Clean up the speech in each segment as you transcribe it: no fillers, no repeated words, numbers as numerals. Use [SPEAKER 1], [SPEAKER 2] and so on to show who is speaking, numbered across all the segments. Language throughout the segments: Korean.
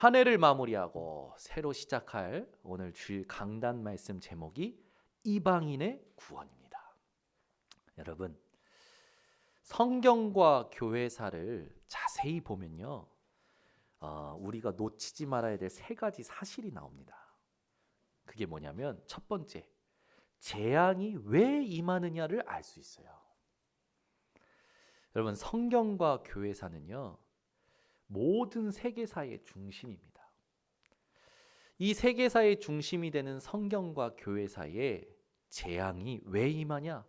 [SPEAKER 1] 한 해를 마무리하고 새로 시작할 오늘 주일 강단 말씀 제목이 이방인의 구원입니다. 여러분, 성경과 교회사를 자세히 보면요, 우리가 놓치지 말아야 될 세 가지 사실이 나옵니다. 그게 뭐냐면 첫 번째, 재앙이 왜 임하느냐를 알 수 있어요. 여러분, 성경과 교회사는요, 모든 세계사의 중심입니다. 이 세계사의 중심이 되는 성경과 교회사에 재앙이 왜 임하냐?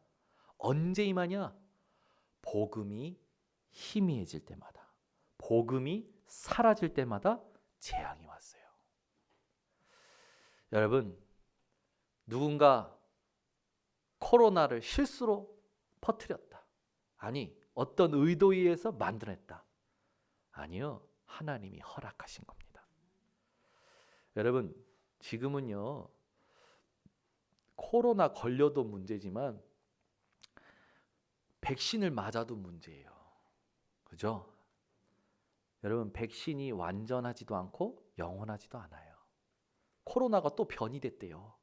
[SPEAKER 1] 언제 임하냐? 복음이 희미해질 때마다, 복음이 사라질 때마다 재앙이 왔어요. 여러분, 누군가 코로나를 실수로 퍼뜨렸다. 아니, 어떤 의도에 의해서 만들어냈다. 아니요, 하나님이 허락하신 겁니다. 여러분, 지금은요, 코로나 걸려도 문제지만 백신을 맞아도 문제예요. 그죠? 여러분, 백신이 완전하지도 않고 영원하지도 않아요. 코로나가 또 변이 됐대요.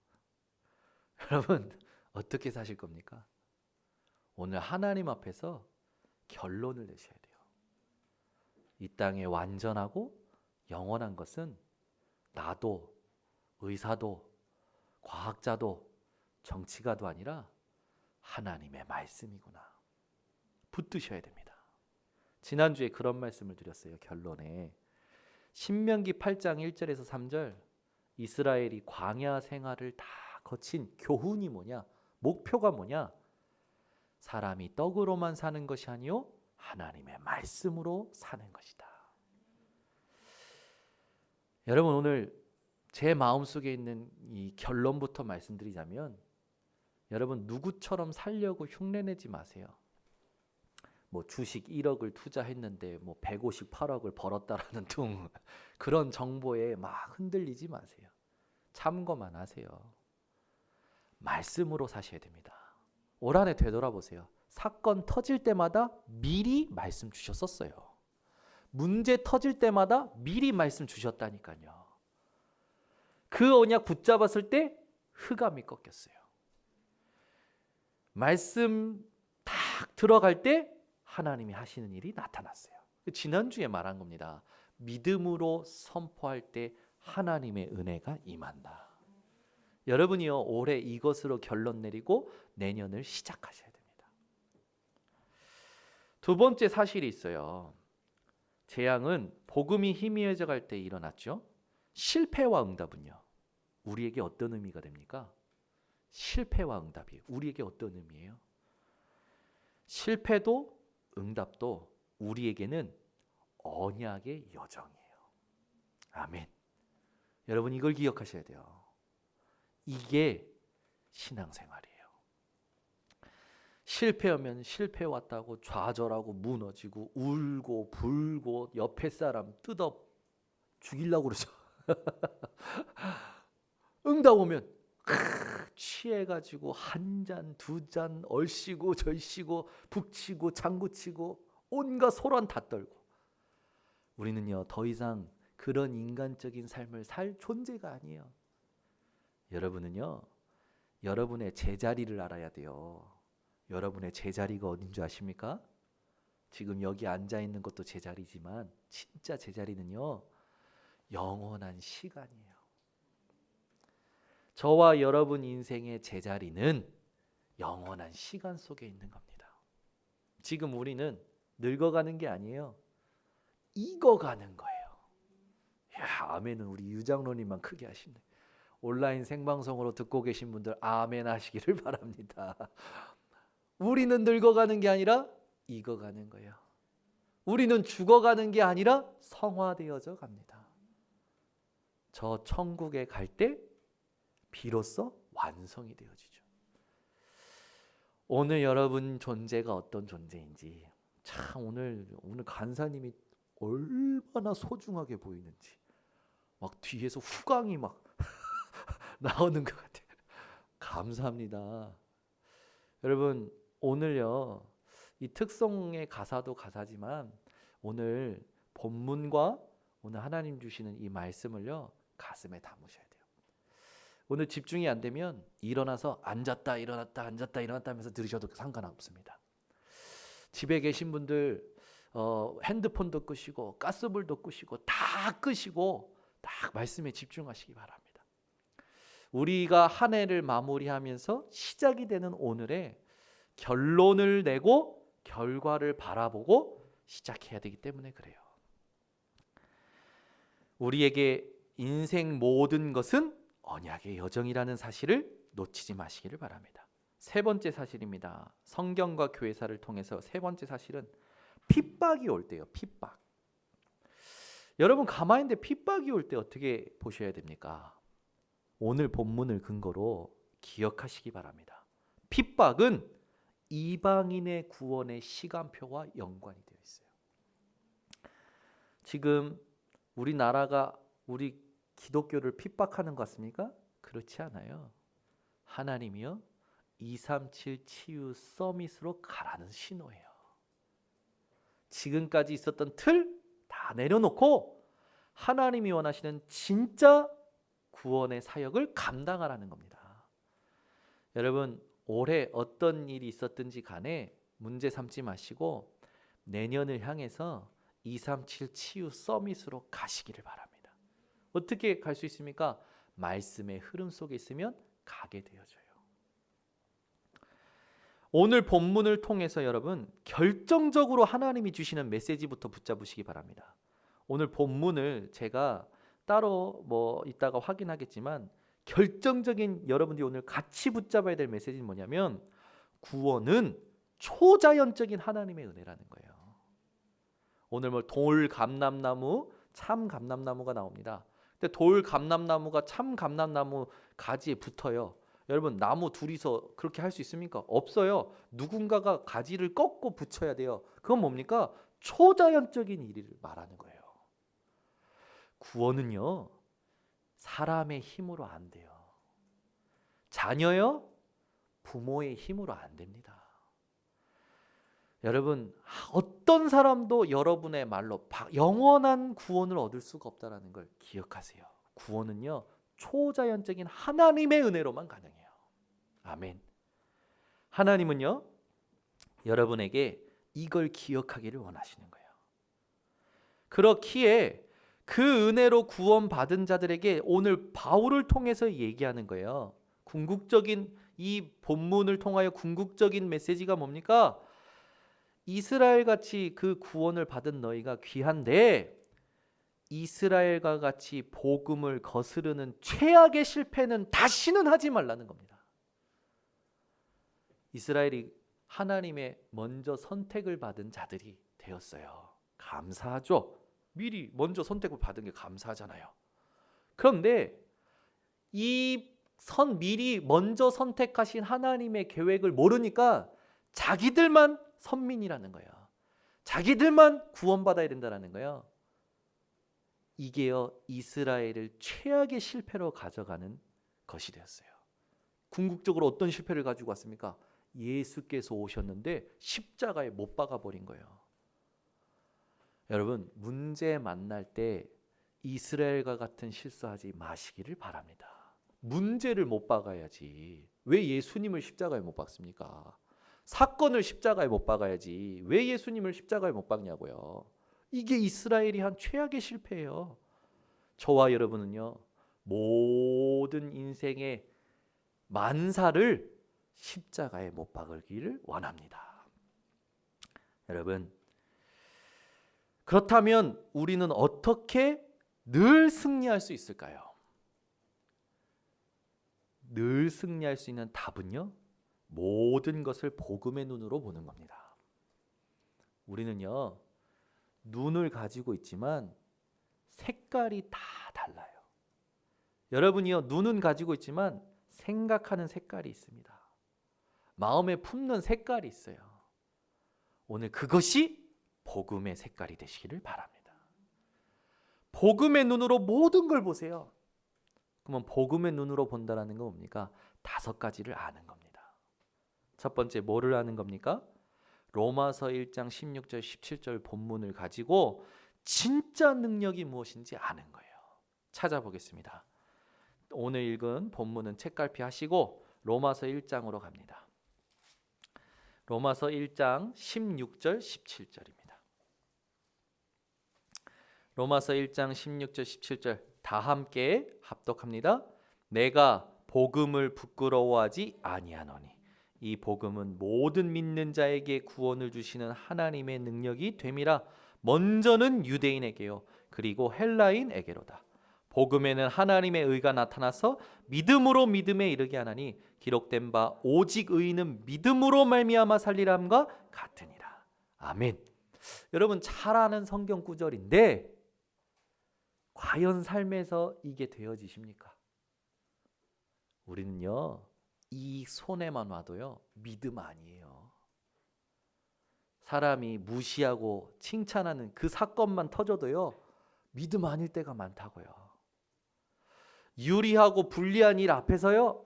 [SPEAKER 1] 여러분, 어떻게 사실 겁니까? 오늘 하나님 앞에서 결론을 내셔야 돼요. 이 땅에 완전하고 영원한 것은 나도, 의사도, 과학자도, 정치가도 아니라 하나님의 말씀이구나. 붙드셔야 됩니다. 지난주에 그런 말씀을 드렸어요. 결론에 신명기 8장 1절에서 3절, 이스라엘이 광야 생활을 다 거친 교훈이 뭐냐? 목표가 뭐냐? 사람이 떡으로만 사는 것이 아니요 하나님의 말씀으로 사는 것이다. 여러분, 오늘 제 마음속에 있는 이 결론부터 말씀드리자면, 여러분, 누구처럼 살려고 흉내내지 마세요. 뭐 주식 1억을 투자했는데 뭐 158억을 벌었다라는 둥 그런 정보에 막 흔들리지 마세요. 참고만 하세요. 말씀으로 사셔야 됩니다. 올 한해 되돌아보세요. 사건 터질 때마다 미리 말씀 주셨었어요. 문제 터질 때마다 미리 말씀 주셨다니까요. 그 언약 붙잡았을 때 흑암이 꺾였어요. 말씀 딱 들어갈 때 하나님이 하시는 일이 나타났어요. 지난주에 말한 겁니다. 믿음으로 선포할 때 하나님의 은혜가 임한다. 여러분이요, 올해 이것으로 결론 내리고 내년을 시작하셔야 됩니다. 두 번째 사실이 있어요. 재앙은 복음이 희미해져 갈 때 일어났죠. 실패와 응답은요, 우리에게 어떤 의미가 됩니까? 실패와 응답이 우리에게 어떤 의미예요? 실패도 응답도 우리에게는 언약의 여정이에요. 아멘. 여러분, 이걸 기억하셔야 돼요. 이게 신앙생활이에요. 실패하면 실패 왔다고 좌절하고 무너지고 울고 불고 옆에 사람 뜯어 죽이려고 그러죠. 응답 오면 취해가지고 한 잔, 두 잔 얼씨고 절씨고 북치고 장구치고 온갖 소란 다 떨고, 우리는요 더 이상 그런 인간적인 삶을 살 존재가 아니에요. 여러분은요, 여러분의 제자리를 알아야 돼요. 여러분의 제자리가 어딘 줄 아십니까? 지금 여기 앉아 있는 것도 제자리지만 진짜 제자리는요, 영원한 시간이에요. 저와 여러분 인생의 제자리는 영원한 시간 속에 있는 겁니다. 지금 우리는 늙어가는 게 아니에요. 익어가는 거예요. 야, 아멘은 우리 유장로님만 크게 하시네. 온라인 생방송으로 듣고 계신 분들 아멘 하시기를 바랍니다. 우리는 늙어가는 게 아니라 익어가는 거예요. 우리는 죽어가는 게 아니라 성화되어져 갑니다. 저 천국에 갈 때 비로소 완성이 되어지죠. 오늘 여러분 존재가 어떤 존재인지, 참 오늘 간사님이 얼마나 소중하게 보이는지, 막 뒤에서 후광이 막 나오는 것 같아요. 감사합니다. 여러분, 오늘요, 이 특송의 가사도 가사지만 오늘 본문과 오늘 하나님 주시는 이 말씀을요 가슴에 담으셔야 돼요. 오늘 집중이 안 되면 일어나서 앉았다 일어났다 앉았다 일어났다 하면서 들으셔도 상관없습니다. 집에 계신 분들 핸드폰도 끄시고 가스불도 끄시고 다 끄시고 딱 말씀에 집중하시기 바랍니다. 우리가 한 해를 마무리하면서 시작이 되는 오늘에 결론을 내고 결과를 바라보고 시작해야 되기 때문에 그래요. 우리에게 인생 모든 것은 언약의 여정이라는 사실을 놓치지 마시기를 바랍니다. 세 번째 사실입니다. 성경과 교회사를 통해서 세 번째 사실은 핍박이 올 때요. 핍박. 여러분 가만히 있는데 핍박이 올 때 어떻게 보셔야 됩니까? 오늘 본문을 근거로 기억하시기 바랍니다. 핍박은 이방인의 구원의 시간표와 연관이 되어 있어요. 지금 우리나라가 우리 기독교를 핍박하는 것 같습니까? 그렇지 않아요. 하나님이요 237 치유 서밋으로 가라는 신호예요. 지금까지 있었던 틀 다 내려놓고 하나님이 원하시는 진짜 구원의 사역을 감당하라는 겁니다. 여러분 올해 어떤 일이 있었든지 간에 문제 삼지 마시고 내년을 향해서 237 치유 서밋으로 가시기를 바랍니다. 어떻게 갈 수 있습니까? 말씀의 흐름 속에 있으면 가게 되어져요. 오늘 본문을 통해서 여러분 결정적으로 하나님이 주시는 메시지부터 붙잡으시기 바랍니다. 오늘 본문을 제가 따로 이따가 확인하겠지만 결정적인 여러분들이 오늘 같이 붙잡아야 될 메시지는 뭐냐면 구원은 초자연적인 하나님의 은혜라는 거예요. 오늘 돌 감람나무, 참 감람나무가 나옵니다. 근데 돌 감람나무가 참 감람나무 가지에 붙어요. 여러분 나무 둘이서 그렇게 할 수 있습니까? 없어요. 누군가가 가지를 꺾고 붙여야 돼요. 그건 뭡니까? 초자연적인 일을 말하는 거예요. 구원은요 사람의 힘으로 안 돼요. 자녀요 부모의 힘으로 안 됩니다. 여러분 어떤 사람도 여러분의 말로 영원한 구원을 얻을 수가 없다는 걸 기억하세요. 구원은요 초자연적인 하나님의 은혜로만 가능해요. 아멘. 하나님은요 여러분에게 이걸 기억하기를 원하시는 거예요. 그렇기에 그 은혜로 구원받은 자들에게 오늘 바울을 통해서 얘기하는 거예요. 궁극적인 이 본문을 통하여 궁극적인 메시지가 뭡니까? 이스라엘같이 그 구원을 받은 너희가 귀한데 이스라엘과 같이 복음을 거스르는 최악의 실패는 다시는 하지 말라는 겁니다. 이스라엘이 하나님의 먼저 선택을 받은 자들이 되었어요. 감사하죠. 미리 먼저 선택을 받은 게 감사하잖아요. 그런데 미리 먼저 선택하신 하나님의 계획을 모르니까 자기들만 선민이라는 거예요. 자기들만 구원받아야 된다는 거예요. 이게요 이스라엘을 최악의 실패로 가져가는 것이 되었어요. 궁극적으로 어떤 실패를 가지고 왔습니까? 예수께서 오셨는데 십자가에 못 박아 버린 거예요. 여러분 문제 만날 때 이스라엘과 같은 실수하지 마시기를 바랍니다. 문제를 못 박아야지 왜 예수님을 십자가에 못 박습니까? 사건을 십자가에 못 박아야지 왜 예수님을 십자가에 못 박냐고요. 이게 이스라엘이 한 최악의 실패예요. 저와 여러분은요 모든 인생의 만사를 십자가에 못 박기를 원합니다. 여러분 그렇다면 우리는 어떻게 늘 승리할 수 있을까요? 늘 승리할 수 있는 답은요 모든 것을 복음의 눈으로 보는 겁니다. 우리는요 눈을 가지고 있지만 색깔이 다 달라요. 여러분이요 눈은 가지고 있지만 생각하는 색깔이 있습니다. 마음에 품는 색깔이 있어요. 오늘 그것이 복음의 색깔이 되시기를 바랍니다. 복음의 눈으로 모든 걸 보세요. 그러면 복음의 눈으로 본다는 건 뭡니까? 5가지를 아는 겁니다. 첫 번째 뭐를 아는 겁니까? 로마서 1장 16절 17절 본문을 가지고 진짜 능력이 무엇인지 아는 거예요. 찾아보겠습니다. 오늘 읽은 본문은 책갈피 하시고 로마서 1장으로 갑니다. 로마서 1장 16절 17절입니다. 로마서 1장 16절 17절 다 함께 합독합니다. 내가 복음을 부끄러워하지 아니하노니 이 복음은 모든 믿는 자에게 구원을 주시는 하나님의 능력이 됨이라. 먼저는 유대인에게요 그리고 헬라인에게로다. 복음에는 하나님의 의가 나타나서 믿음으로 믿음에 이르게 하나니 기록된 바 오직 의인은 믿음으로 말미암아 살리람과 같으니라. 아멘. 여러분 잘 아는 성경 구절인데 과연 삶에서 이게 되어지십니까? 우리는요 이 손에만 와도요 믿음 아니에요. 사람이 무시하고 칭찬하는 그 사건만 터져도요 믿음 아닐 때가 많다고요. 유리하고 불리한 일 앞에서요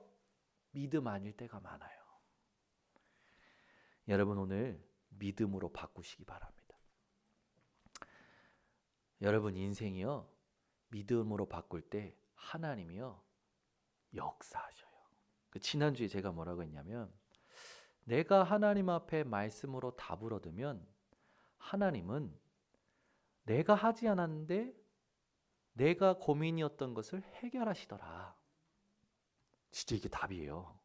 [SPEAKER 1] 믿음 아닐 때가 많아요. 여러분 오늘 믿음으로 바꾸시기 바랍니다. 여러분 인생이요 믿음으로 바꿀 때 하나님이요 역사하셔요. 지난주에 제가 뭐라고 했냐면 내가 하나님 앞에 말씀으로 답을 얻으면 하나님은 내가 하지 않았는데 내가 고민이었던 것을 해결하시더라. 진짜 이게 답이에요.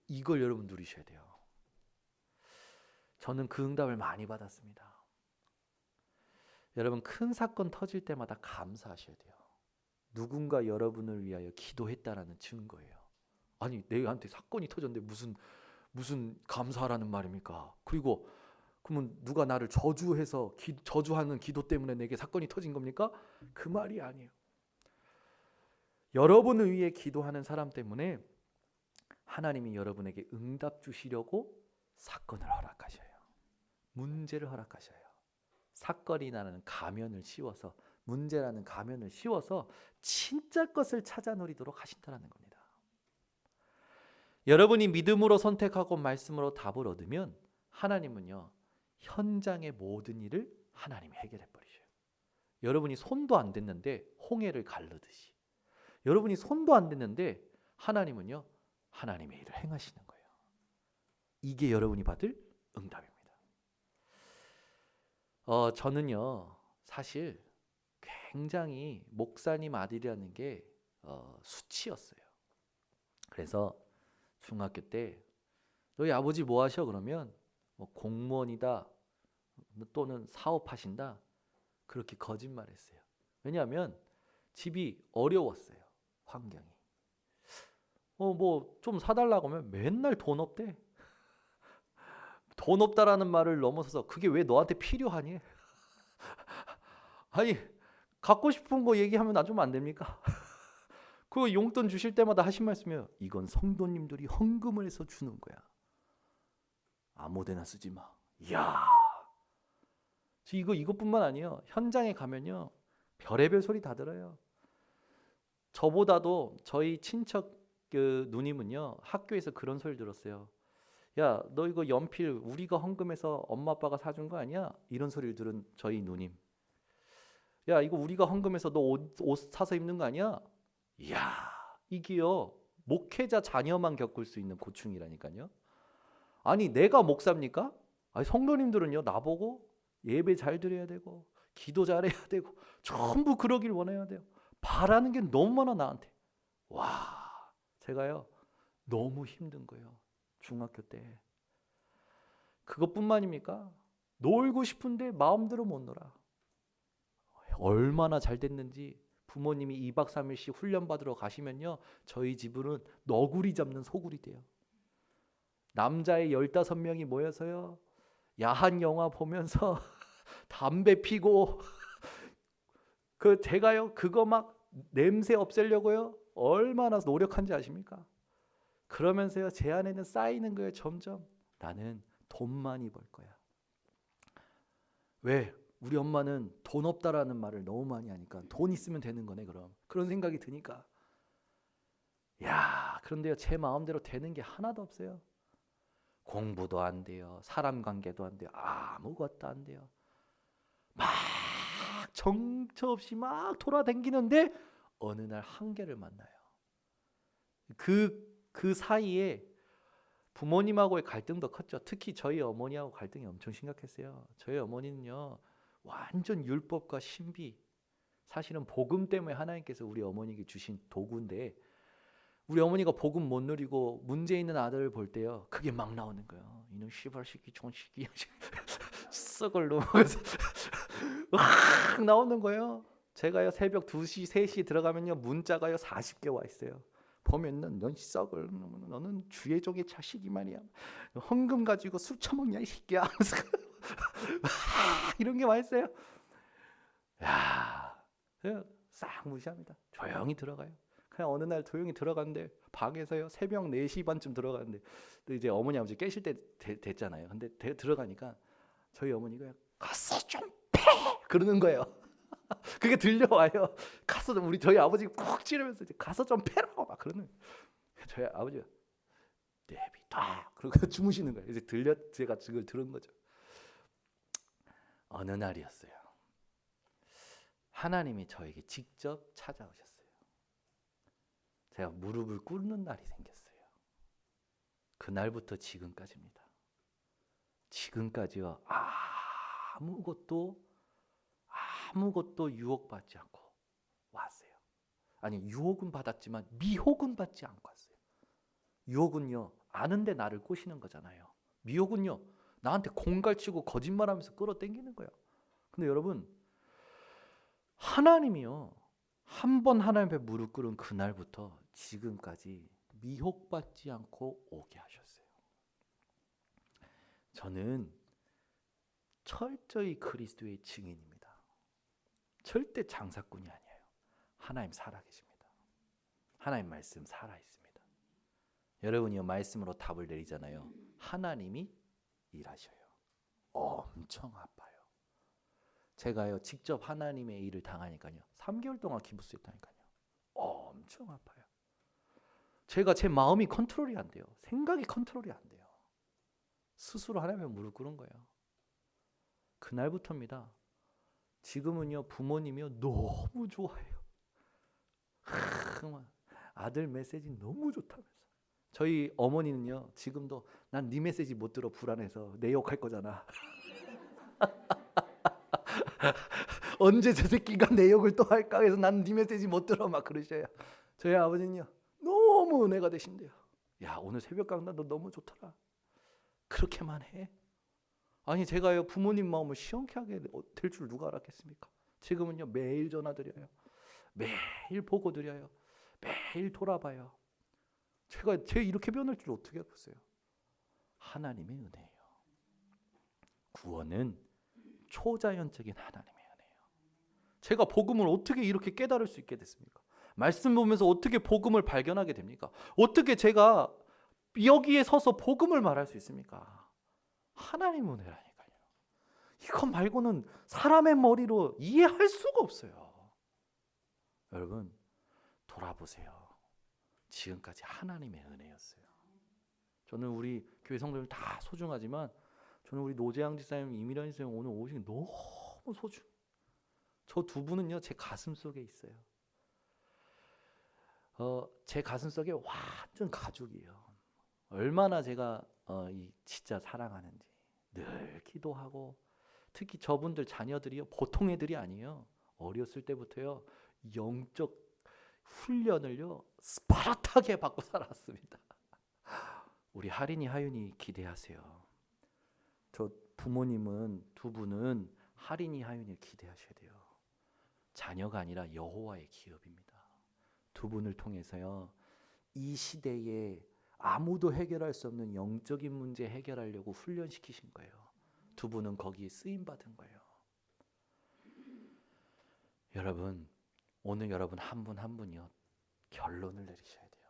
[SPEAKER 1] 이걸 여러분 누리셔야 돼요. 저는 그 응답을 많이 받았습니다. 여러분 큰 사건 터질 때마다 감사하셔야 돼요. 누군가 여러분을 위하여 기도했다라는 증거예요. 아니 내한테 사건이 터졌는데 무슨 감사하라는 말입니까? 그리고 그러면 누가 나를 저주해서 저주하는 기도 때문에 내게 사건이 터진 겁니까? 그 말이 아니에요. 여러분을 위해 기도하는 사람 때문에 하나님이 여러분에게 응답 주시려고 사건을 허락하셔요. 문제를 허락하셔요. 사건이라는 가면을 씌워서 문제라는 가면을 씌워서 진짜 것을 찾아 누리도록 하신다는 겁니다. 여러분이 믿음으로 선택하고 말씀으로 답을 얻으면 하나님은요 현장의 모든 일을 하나님이 해결해 버리셔요. 여러분이 손도 안 댔는데 홍해를 가르듯이 여러분이 손도 안 댔는데 하나님은요 하나님의 일을 행하시는 거예요. 이게 여러분이 받을 응답입니다. 저는요 사실 굉장히 목사님 아들이라는 게 수치였어요. 그래서 중학교 때 너희 아버지 뭐 하셔? 그러면 뭐 공무원이다 또는 사업하신다 그렇게 거짓말했어요. 왜냐하면 집이 어려웠어요. 환경이. 뭐 좀 사달라고 하면 맨날 돈 없대. 돈 없다라는 말을 넘어서서 그게 왜 너한테 필요하니? 아니 갖고 싶은 거 얘기하면 나 좀 안 됩니까? 그 용돈 주실 때마다 하신 말씀이에요. 이건 성도님들이 헌금을 해서 주는 거야. 아무데나 쓰지 마. 이야. 이것뿐만 아니에요. 현장에 가면요. 별의별 소리 다 들어요. 저보다도 저희 친척 그 누님은요. 학교에서 그런 소리 들었어요. 야, 너 이거 연필 우리가 헌금해서 엄마 아빠가 사준 거 아니야? 이런 소리를 들은 저희 누님. 야, 이거 우리가 헌금해서 너 옷 사서 입는 거 아니야? 이야, 이게요. 목회자 자녀만 겪을 수 있는 고충이라니까요. 아니 내가 목사입니까? 아니 성도님들은요 나보고 예배 잘 드려야 되고 기도 잘해야 되고 전부 그러길 원해야 돼요. 바라는 게 너무 많아 나한테. 와, 제가요 너무 힘든 거예요. 중학교 때. 그것뿐만입니까? 놀고 싶은데 마음대로 못 놀아. 얼마나 잘 됐는지 부모님이 2박 3일씩 훈련 받으러 가시면요 저희 집은 너구리 잡는 소굴이 돼요. 남자의 15명이 모여서요 야한 영화 보면서 담배 피고 제가요 그거 막 냄새 없애려고요 얼마나 노력한지 아십니까? 그러면서요 제 안에는 쌓이는 거예요. 점점 나는 돈 많이 벌 거야. 왜? 우리 엄마는 돈 없다라는 말을 너무 많이 하니까 돈 있으면 되는 거네. 그럼 그런 생각이 드니까 야, 그런데요 제 마음대로 되는 게 하나도 없어요. 공부도 안 돼요. 사람 관계도 안 돼요. 아무것도 안 돼요. 막 정처 없이 막 돌아다니는데 어느 날 한계를 만나요. 그 사이에 부모님하고의 갈등도 컸죠. 특히 저희 어머니하고 갈등이 엄청 심각했어요. 저희 어머니는요, 완전 율법과 신비, 사실은 복음 때문에 하나님께서 우리 어머니에게 주신 도구인데, 우리 어머니가 복음 못 누리고 문제 있는 아들을 볼 때요, 그게 막 나오는 거예요. 이놈 씨발 새끼, 종 새끼, 썩을 놈, 막 나오는 거예요. 제가요 새벽 2시, 3시 들어가면요 문자가요 40개 와 있어요. 보면은 넌 썩을, 너는 주의 종의 자식이 말이야. 헌금 가지고 술 처먹냐 이 새끼야. 이런 게 와 있어요. 야, 싹 무시합니다. 조용히 들어가요. 그냥 어느 날 조용히 들어갔는데 방에서요 새벽 4시 반쯤 들어가는데 또 이제 어머니 아버지 깨실 때 됐잖아요. 근데 들어가니까 저희 어머니가 가서 좀 패! 그러는 거예요. 그게 들려와요. 가서 우리 저희 아버지가 푹 찌르면서 이제 가서 좀 패라고 막 그러는. 저희 아버지가 내비둬 그러고 주무시는 거예요. 이제 제가 그걸 들은 거죠. 어느 날이었어요. 하나님이 저에게 직접 찾아오셨어요. 제가 무릎을 꿇는 날이 생겼어요. 그날부터 지금까지입니다. 지금까지요. 아무것도 유혹받지 않고 왔어요. 아니, 유혹은 받았지만 미혹은 받지 않고 왔어요. 유혹은요, 아는데 나를 꼬시는 거잖아요. 미혹은요, 나한테 공갈치고 거짓말하면서 끌어당기는 거예요. 근데 여러분, 하나님이요, 한 번 하나님 앞에 무릎 꿇은 그날부터 지금까지 미혹받지 않고 오게 하셨어요. 저는 철저히 그리스도의 증인입니다. 절대 장사꾼이 아니에요. 하나님 살아계십니다. 하나님 말씀 살아있습니다. 여러분이 말씀으로 답을 내리잖아요. 하나님이 일하셔요. 엄청 아파요. 제가요 직접 하나님의 일을 당하니까요 3개월 동안 기부스했다니까요. 엄청 아파요. 제가 제 마음이 컨트롤이 안 돼요. 생각이 컨트롤이 안 돼요. 스스로 하나님에 무릎 꿇은 거예요. 그날부터입니다. 지금은요 부모님이요 너무 좋아해요. 아들 메시지 너무 좋다면서. 저희 어머니는요 지금도 난 네 메시지 못 들어 불안해서 내 욕할 거잖아. 언제 저 새끼가 내 욕을 또 할까 해서 난 네 메시지 못 들어 막 그러셔요. 저희 아버지는요 너무 은혜가 되신대요. 야 오늘 새벽 강단 너 너무 좋더라. 그렇게만 해. 아니 제가요 부모님 마음을 시원케 하게 될 줄 누가 알았겠습니까? 지금은요 매일 전화 드려요. 매일 보고 드려요. 매일 돌아봐요. 제가 이렇게 변할 줄 어떻게 알았어요? 하나님의 은혜예요. 구원은 초자연적인 하나님의 은혜예요. 제가 복음을 어떻게 이렇게 깨달을 수 있게 됐습니까? 말씀 보면서 어떻게 복음을 발견하게 됩니까? 어떻게 제가 여기에 서서 복음을 말할 수 있습니까? 하나님 은혜라니까요. 이거 말고는 사람의 머리로 이해할 수가 없어요. 여러분 돌아보세요. 지금까지 하나님의 은혜였어요. 저는 우리 교회 성도들 다 소중하지만 저는 우리 노재양 지사님, 이미란 지사님 오늘 오신 게 너무 소중. 저 두 분은요 제 가슴 속에 있어요. 제 가슴 속에 완전 가족이에요. 얼마나 제가 진짜 사랑하는지 늘 기도하고 특히 저분들 자녀들이요 보통 애들이 아니에요. 어렸을 때부터요 영적 훈련을요 스파르타하게 받고 살았습니다. 우리 하린이 하윤이 기대하세요. 저 부모님은 두 분은 하린이 하윤이를 기대하셔야 돼요. 자녀가 아니라 여호와의 기업입니다. 두 분을 통해서요 이 시대에 아무도 해결할 수 없는 영적인 문제 해결하려고 훈련시키신 거예요. 두 분은 거기에 쓰임 받은 거예요. 여러분 오늘 여러분 한 분 한 분이요 결론을 내리셔야 돼요.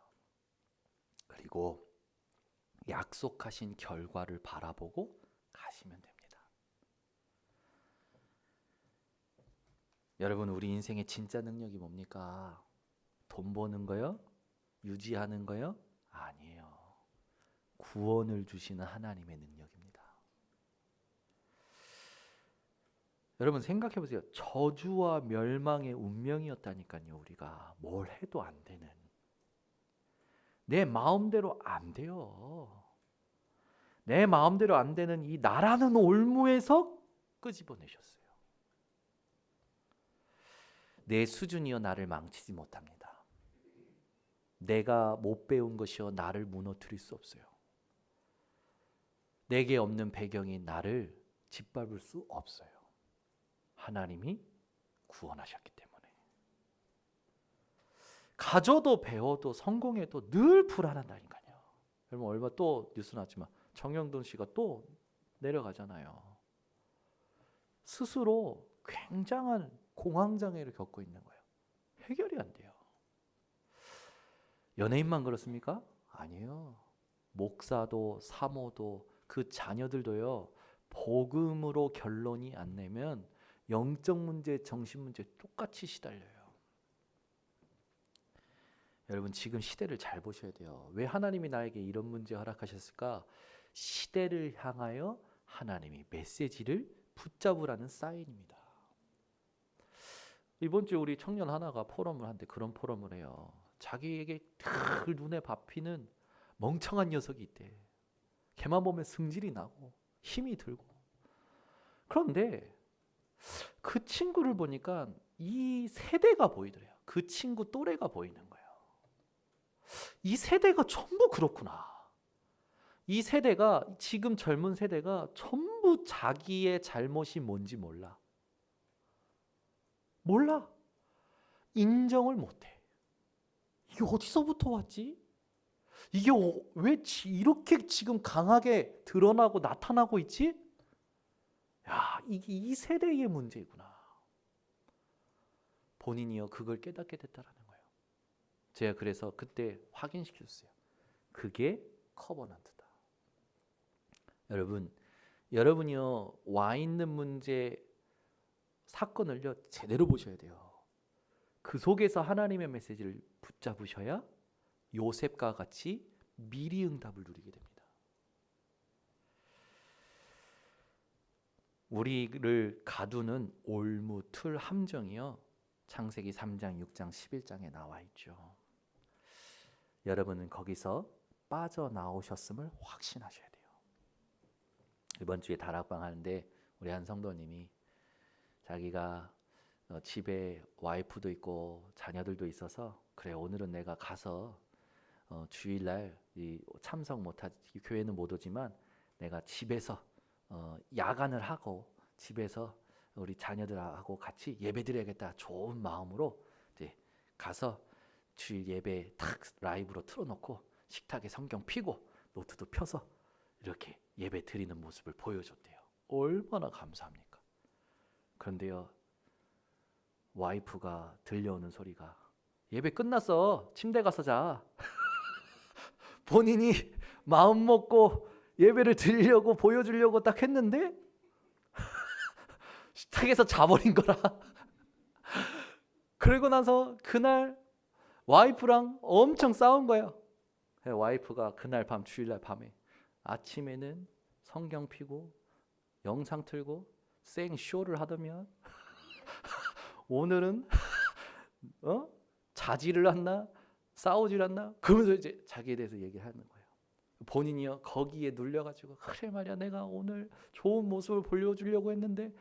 [SPEAKER 1] 그리고 약속하신 결과를 바라보고 가시면 됩니다. 여러분 우리 인생의 진짜 능력이 뭡니까? 돈 버는 거요? 유지하는 거요? 아니에요. 구원을 주시는 하나님의 능력입니다. 여러분 생각해 보세요. 저주와 멸망의 운명이었다니까요. 우리가 뭘 해도 안 되는. 내 마음대로 안 돼요. 내 마음대로 안 되는 이 나라는 올무에서 끄집어내셨어요. 내 수준이여 나를 망치지 못합니다. 내가 못 배운 것이여 나를 무너뜨릴 수 없어요. 내게 없는 배경이 나를 짓밟을 수 없어요. 하나님이 구원하셨기 때문에. 가져도 배워도 성공해도 늘 불안하다니까요. 여러분 얼마 또 뉴스 나왔지만 정영돈 씨가 또 내려가잖아요. 스스로 굉장한 공황장애를 겪고 있는 거예요. 해결이 안 돼요. 연예인만 그렇습니까? 아니에요. 목사도 사모도 그 자녀들도요. 복음으로 결론이 안 내면 영적 문제, 정신 문제 똑같이 시달려요. 여러분 지금 시대를 잘 보셔야 돼요. 왜 하나님이 나에게 이런 문제 허락하셨을까? 시대를 향하여 하나님이 메시지를 붙잡으라는 사인입니다. 이번 주에 우리 청년 하나가 포럼을 하는데 그런 포럼을 해요. 자기에게 늘 눈에 밟히는 멍청한 녀석이 있대. 걔만 보면 승질이 나고 힘이 들고. 그런데 그 친구를 보니까 이 세대가 보이더래요. 그 친구 또래가 보이는 거예요. 이 세대가 전부 그렇구나. 이 세대가 지금 젊은 세대가 전부 자기의 잘못이 뭔지 몰라. 인정을 못해. 이게 어디서부터 왔지? 이게 왜 이렇게 지금 강하게 드러나고 나타나고 있지? 야, 이게 이 세대의 문제구나. 본인이요 그걸 깨닫게 됐다라는 거예요. 제가 그래서 그때 확인시켰어요. 그게 커버넌트다. 여러분이요 와 있는 문제 사건을요 제대로 보셔야 돼요. 그 속에서 하나님의 메시지를 붙잡으셔야 요셉과 같이 미리 응답을 누리게 됩니다. 우리를 가두는 올무, 틀, 함정이요 창세기 3장, 6장, 11장에 나와 있죠. 여러분은 거기서 빠져나오셨음을 확신하셔야 돼요. 이번 주에 다락방 하는데 우리 한 성도님이 자기가 집에 와이프도 있고 자녀들도 있어서 그래 오늘은 내가 가서 주일날 참석 못하지 교회는 못 오지만 내가 집에서 야간을 하고 집에서 우리 자녀들하고 같이 예배드려야겠다 좋은 마음으로 이제 가서 주일 예배 탁 라이브로 틀어놓고 식탁에 성경 피고 노트도 펴서 이렇게 예배 드리는 모습을 보여줬대요. 얼마나 감사합니까? 그런데요 와이프가 들려오는 소리가 예배 끝났어 침대 가서 자. 본인이 마음 먹고 예배를 드리려고 보여주려고 딱 했는데 식탁에서 자버린 거라. 그러고 나서 그날 와이프랑 엄청 싸운 거예요. 와이프가 그날 밤 주일날 밤에 아침에는 성경 피고 영상 틀고 생쇼를 하더면 오늘은 자지를 않나 싸우질 않나 그러면서 이제 자기에 대해서 얘기를 하는 거예요. 본인이요 거기에 눌려가지고 그래 말이야 내가 오늘 좋은 모습을 보여주려고 했는데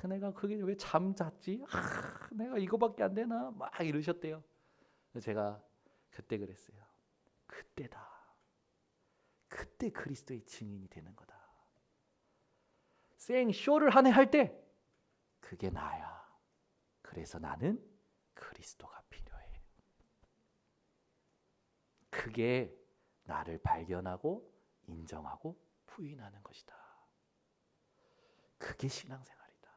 [SPEAKER 1] 내가 그게 왜 잠잤지? 내가 이거밖에 안 되나? 막 이러셨대요. 제가 그때 그랬어요. 그때다. 그때 그리스도의 증인이 되는 거다. 생쇼를 한 해 할 때 그게 나야. 그래서 나는 그리스도가 필요해. 그게 나를 발견하고 인정하고 부인하는 것이다. 그게 신앙생활이다.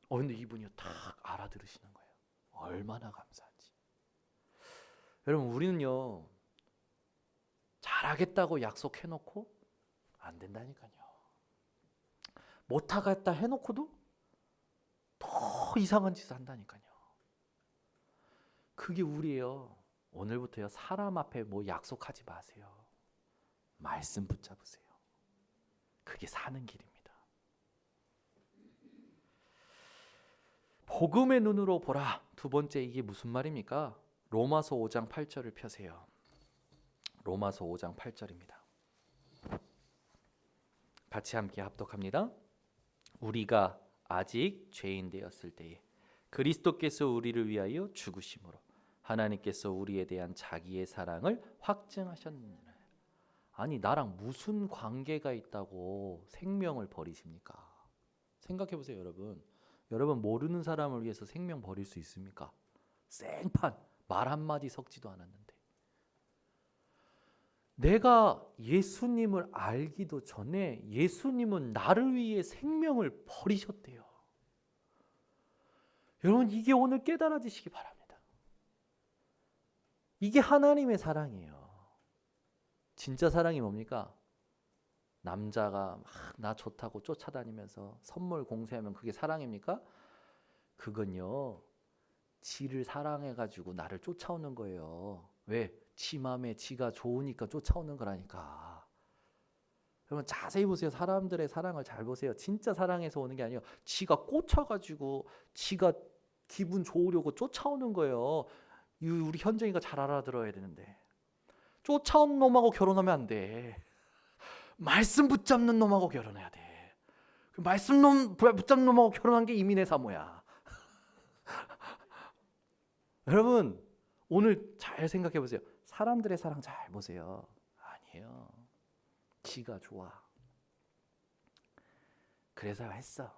[SPEAKER 1] 근데 이분이 딱 알아들으시는 거예요. 얼마나 감사한지. 여러분 우리는요 잘하겠다고 약속해놓고 안 된다니까요. 못하겠다 해놓고도 더 이상한 짓을 한다니까요. 그게 우리예요. 오늘부터요 사람 앞에 뭐 약속하지 마세요. 말씀 붙잡으세요. 그게 사는 길입니다. 복음의 눈으로 보라. 두 번째, 이게 무슨 말입니까? 로마서 5장 8절을 펴세요. 로마서 5장 8절입니다. 같이 함께 합독합니다. 우리가 아직 죄인 되었을 때에 그리스도께서 우리를 위하여 죽으심으로 하나님께서 우리에 대한 자기의 사랑을 확증하셨느니라. 아니, 나랑 무슨 관계가 있다고 생명을 버리십니까? 생각해 보세요, 여러분. 여러분, 모르는 사람을 위해서 생명 버릴 수 있습니까? 생판 말 한마디 섞지도 않았는데. 내가 예수님을 알기도 전에 예수님은 나를 위해 생명을 버리셨대요. 여러분, 이게 오늘 깨달아지시기 바랍니다. 이게 하나님의 사랑이에요. 진짜 사랑이 뭡니까? 남자가 막 나 좋다고 쫓아다니면서 선물 공세하면 그게 사랑입니까? 그건요, 지를 사랑해가지고 나를 쫓아오는 거예요. 왜? 지 맘에 지가 좋으니까 쫓아오는 거라니까. 여러분, 자세히 보세요. 사람들의 사랑을 잘 보세요. 진짜 사랑해서 오는 게 아니에요. 지가 꽂혀가지고 지가 기분 좋으려고 쫓아오는 거예요. 우리 현정이가 잘 알아들어야 되는데, 쫓아온 놈하고 결혼하면 안 돼. 말씀 붙잡는 놈하고 결혼해야 돼. 그 말씀 붙잡는 놈하고 결혼한 게 이민의 사모야. 여러분, 오늘 잘 생각해 보세요. 사람들의 사랑 잘 보세요. 아니에요. 지가 좋아. 그래서 했어.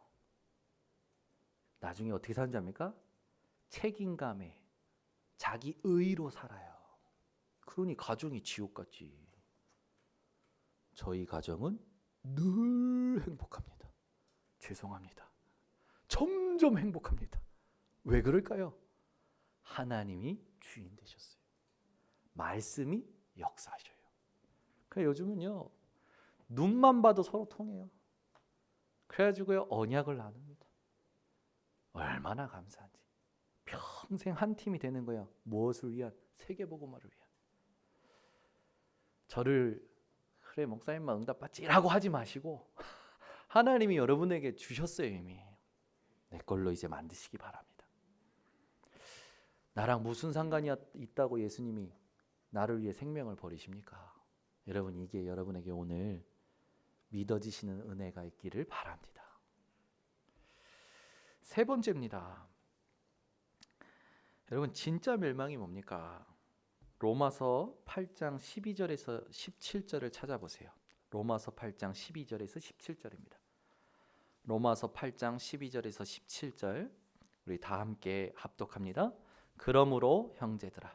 [SPEAKER 1] 나중에 어떻게 사는지 압니까? 책임감에 자기 의로 살아요. 그러니 가정이 지옥같지. 저희 가정은 늘 행복합니다. 죄송합니다. 점점 행복합니다. 왜 그럴까요? 하나님이 주인 되셨어요. 말씀이 역사하셔요. 그래서 요즘은요, 눈만 봐도 서로 통해요. 그래가지고요, 언약을 나눕니다. 얼마나 감사한지. 평생 한 팀이 되는 거예요. 무엇을 위한? 세계복음화를 위한. 저를 그래 목사님만 응답받지라고 하지 마시고 하나님이 여러분에게 주셨어요. 이미 내 걸로 이제 만드시기 바랍니다. 나랑 무슨 상관이 있다고 예수님이 나를 위해 생명을 버리십니까? 여러분, 이게 여러분에게 오늘 믿어지시는 은혜가 있기를 바랍니다. 세 번째입니다. 여러분, 진짜 멸망이 뭡니까? 로마서 8장 12절에서 17절을 찾아보세요. 로마서 8장 12절에서 17절입니다. 로마서 8장 12절에서 17절 우리 다 함께 합독합니다. 그러므로 형제들아,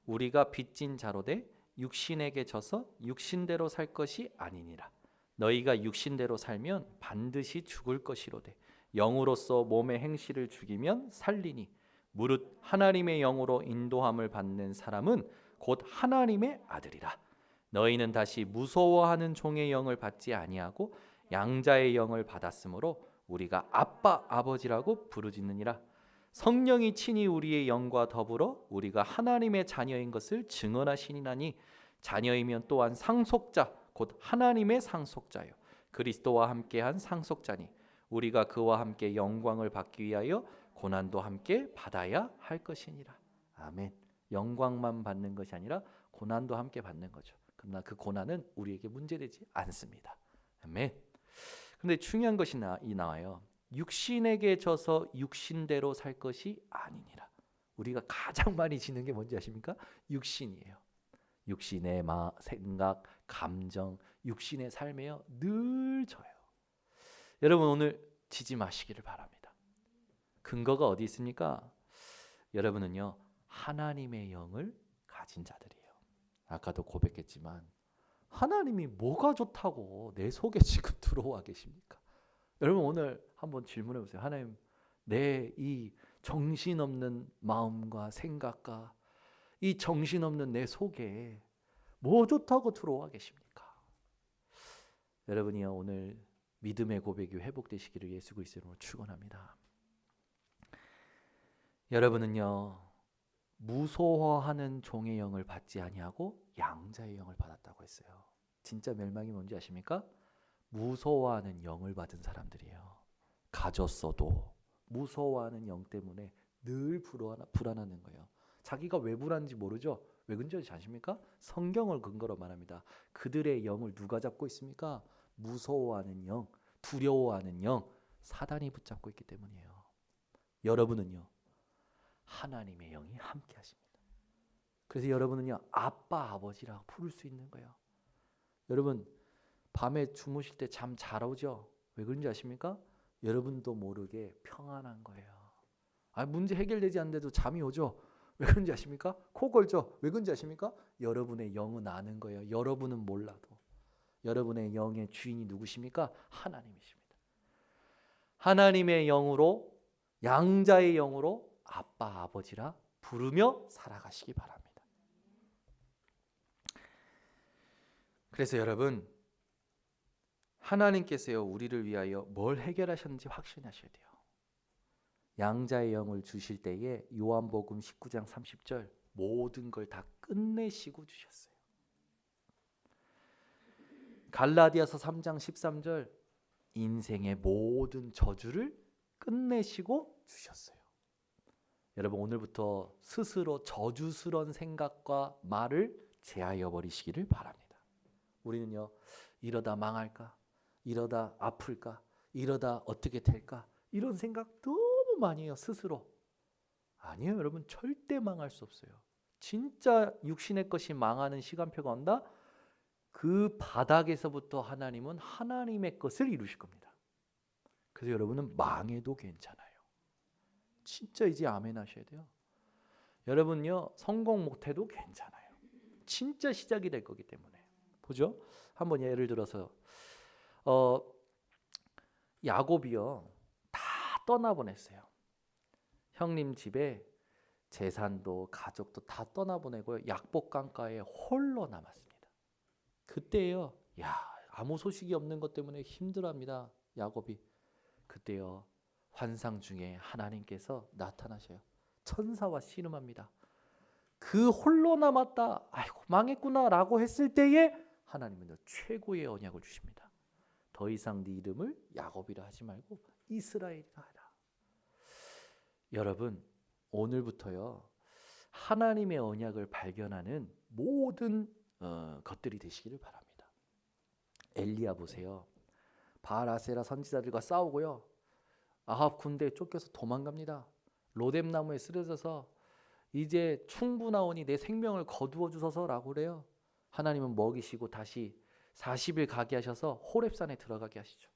[SPEAKER 1] 우리가 빚진 자로되 육신에게 져서 육신대로 살 것이 아니니라. 너희가 육신대로 살면 반드시 죽을 것이로되 영으로서 몸의 행실을 죽이면 살리니 무릇 하나님의 영으로 인도함을 받는 사람은 곧 하나님의 아들이라. 너희는 다시 무서워하는 종의 영을 받지 아니하고 양자의 영을 받았으므로 우리가 아빠 아버지라고 부르짖느니라. 성령이 친히 우리의 영과 더불어 우리가 하나님의 자녀인 것을 증언하시니나니 자녀이면 또한 상속자 곧 하나님의 상속자요 그리스도와 함께한 상속자니 우리가 그와 함께 영광을 받기 위하여 고난도 함께 받아야 할 것이니라. 아멘. 영광만 받는 것이 아니라 고난도 함께 받는 거죠. 그러나 그 고난은 우리에게 문제되지 않습니다. 아멘. 근데 중요한 것이 나와요. 육신에게 져서 육신대로 살 것이 아니니라. 우리가 가장 많이 지는 게 뭔지 아십니까? 육신이에요. 육신의 생각, 감정, 육신의 삶에요. 늘 져요. 여러분, 오늘 지지 마시기를 바랍니다. 근거가 어디 있습니까? 여러분은요, 하나님의 영을 가진 자들이에요. 아까도 고백했지만 하나님이 뭐가 좋다고 내 속에 지금 들어와 계십니까? 여러분, 오늘 한번 질문해 보세요. 하나님, 내 이 정신없는 마음과 생각과 이 정신없는 내 속에 뭐 좋다고 들어와 계십니까? 여러분이요, 오늘 믿음의 고백이 회복되시기를 예수 그리스도 이름으로 축원합니다. 여러분은요, 무소화하는 종의 영을 받지 아니하고 양자의 영을 받았다고 했어요. 진짜 멸망이 뭔지 아십니까? 무소화하는 영을 받은 사람들이에요. 가졌어도 무서워하는 영 때문에 늘 불안하는 거예요. 자기가 왜 불안한지 모르죠. 왜 그런지 아십니까? 성경을 근거로 말합니다. 그들의 영을 누가 잡고 있습니까? 무서워하는 영, 두려워하는 영, 사단이 붙잡고 있기 때문이에요. 여러분은요, 하나님의 영이 함께 하십니다. 그래서 여러분은요, 아빠, 아버지라고 부를 수 있는 거예요. 여러분, 밤에 주무실 때 잠 잘 오죠? 왜 그런지 아십니까? 여러분도 모르게 평안한 거예요. 문제 해결되지 않는데도 잠이 오죠? 왜 그런지 아십니까? 코 골죠? 왜 그런지 아십니까? 여러분의 영은 아는 거예요. 여러분은 몰라도. 여러분의 영의 주인이 누구십니까? 하나님이십니다. 하나님의 영으로, 양자의 영으로 아빠, 아버지라 부르며 살아가시기 바랍니다. 그래서 여러분, 하나님께서요, 우리를 위하여 뭘 해결하셨는지 확신하셔야 돼요. 양자의 영을 주실 때에 요한복음 19장 30절 모든 걸 다 끝내시고 주셨어요. 갈라디아서 3장 13절 인생의 모든 저주를 끝내시고 주셨어요. 여러분, 오늘부터 스스로 저주스러운 생각과 말을 제하여 버리시기를 바랍니다. 우리는요, 이러다 망할까? 이러다 아플까? 이러다 어떻게 될까? 이런 생각 너무 많이 해요, 스스로. 아니에요, 여러분. 절대 망할 수 없어요. 진짜 육신의 것이 망하는 시간표가 온다? 그 바닥에서부터 하나님은 하나님의 것을 이루실 겁니다. 그래서 여러분은 망해도 괜찮아요. 진짜 이제 아멘 하셔야 돼요. 여러분요, 성공 못해도 괜찮아요. 진짜 시작이 될 거기 때문에. 보죠? 한번 예를 들어서 야곱이요, 다 떠나보냈어요. 형님 집에 재산도 가족도 다 떠나보내고요, 약복강가에 홀로 남았습니다. 그때요, 아무 소식이 없는 것 때문에 힘들어합니다, 야곱이. 그때요, 환상 중에 하나님께서 나타나셔요. 천사와 씨름합니다. 그 홀로 남았다, 아이고 망했구나 라고 했을 때에 하나님은 최고의 언약을 주십니다. 더 이상 네 이름을 야곱이라 하지 말고 이스라엘이라 하라. 여러분, 오늘부터요, 하나님의 언약을 발견하는 모든 것들이 되시기를 바랍니다. 엘리야 보세요. 바알 아세라 선지자들과 싸우고요, 아합 군대에 쫓겨서 도망갑니다. 로뎀나무에 쓰러져서 이제 충분하오니 내 생명을 거두어 주소서라고 그래요. 하나님은 먹이시고 다시 40일 가게 하셔서 호렙산에 들어가게 하시죠.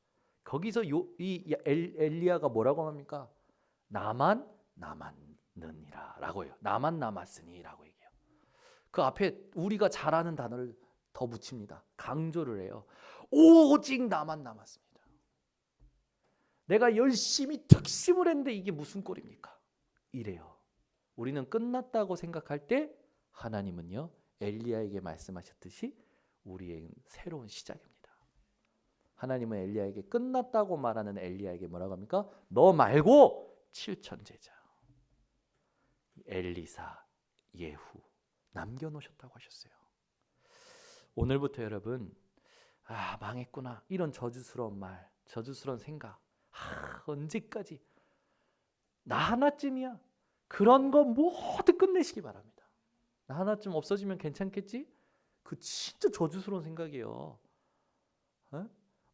[SPEAKER 1] 거기서 엘리야가 뭐라고 합니까? 나만 남았느니라 라고 해요. 나만 남았으니 라고 얘기해요. 그 앞에 우리가 잘 아는 단어를 더 붙입니다. 강조를 해요. 오직 나만 남았습니다. 내가 열심히 특심을 했는데 이게 무슨 꼴입니까? 이래요. 우리는 끝났다고 생각할 때 하나님은요, 엘리야에게 말씀하셨듯이 우리의 새로운 시작입니다. 하나님은 엘리야에게 끝났다고 말하는 엘리야에게 뭐라고 합니까? 너 말고 7천 제자 엘리사, 예후 남겨놓으셨다고 하셨어요. 오늘부터 여러분, 망했구나 이런 저주스러운 말, 저주스러운 생각, 언제까지 나 하나쯤이야, 그런 거 모두 끝내시기 바랍니다. 나 하나쯤 없어지면 괜찮겠지? 그 진짜 저주스러운 생각이에요.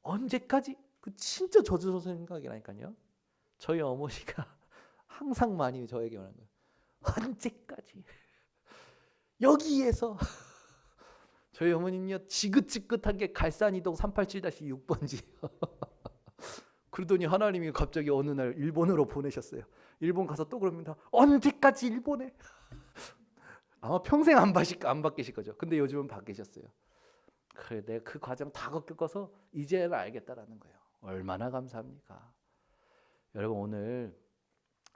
[SPEAKER 1] 언제까지? 그 진짜 저주스러운 생각이라니까요. 저희 어머니가 항상 많이 저에게 말하는 거예요. 언제까지? 여기에서 저희 어머니는요, 지긋지긋하게 갈산이동 387-6번지요. 그러더니 하나님이 갑자기 어느 날 일본으로 보내셨어요. 일본 가서 또 그럽니다. 언제까지 일본에? 아마 평생 안 바뀌실 거죠. 근데 요즘은 바뀌셨어요. 그래, 내가 그 과정 다 겪어서 이제는 알겠다라는 거예요. 얼마나 감사합니까? 여러분, 오늘